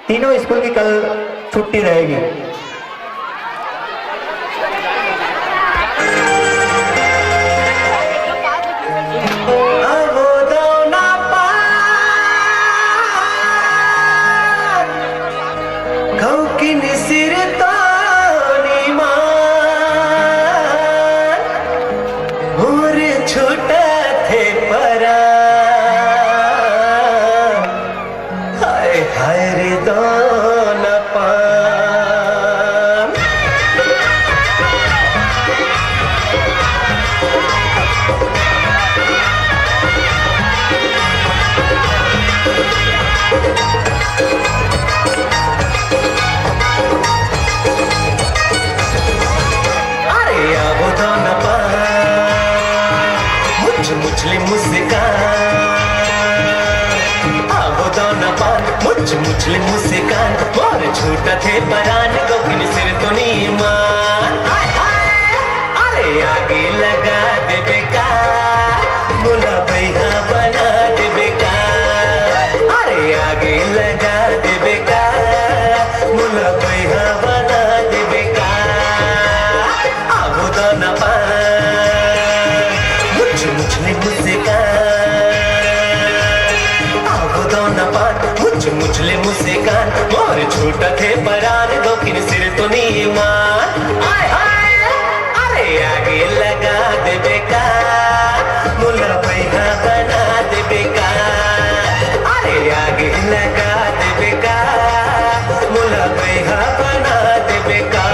तीनों स्कूल की कल छुट्टी रहेगी। छोटा थे परा हाय हाय रे दाना पान। अरे आवो दाना पान मुझली मुस्कान आवो दाना पान मुझली मुस्कान और छोटा थे परान गोकिन सिर तो नहीं मान। अरे आगे लगा दे बेकार मुला भैया बना दे बेकार। अरे आगे लगा दे बेकार मुला भैया बना दे बेकार। आवो दाना पान मुझली मुस्कान और छोटा थे परान गोकिन सिर तो नहीं मान। अरे आगे लगा दे बेकार मुला भैया बना दे बेकार। अरे आगे लगा दे बेकार मुला भैया बना दे बेकार।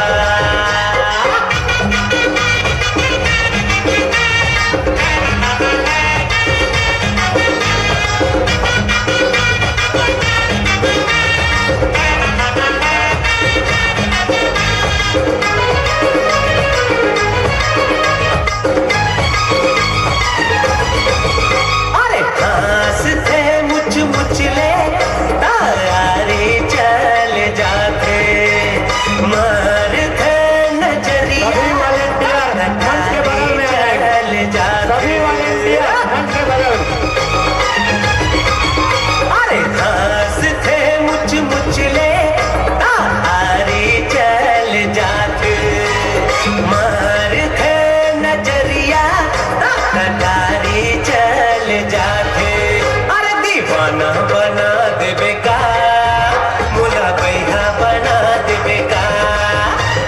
बना दे बेकार मुला भैया बना दे बेकार।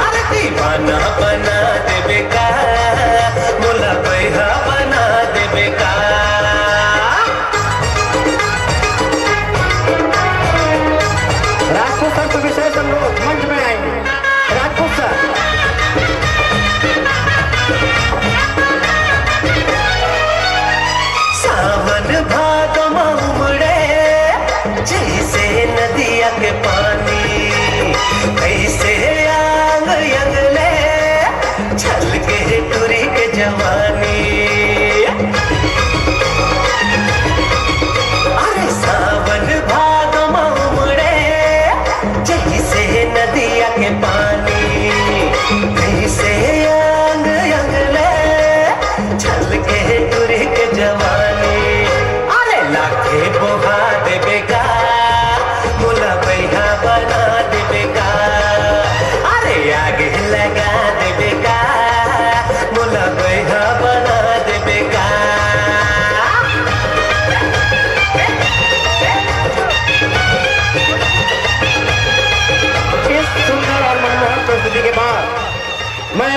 अरे दीवाना बना दे बेकार मुला भैया बना दे बेकार। राजपूत सर को विषय सब लोग मंच में आएंगे। राजपूत सर सावन भादो उमड़े जैसे नदिया के पानी ऐसे आंग यंगले छल के टुरी के जवानी। अरे सावन भादो उमड़े जैसे नदिया के पानी ऐसे आंग यंगले छल के टुरी के जवानी। अरे लाखे बोहा दे बेकार मुला भैया बना दे बेकार। अरे आगे लगा दे बेकार मुला भैया बना दे बेकार। इस सुंदर और मनमोहक प्रस्तुति के बाद मैं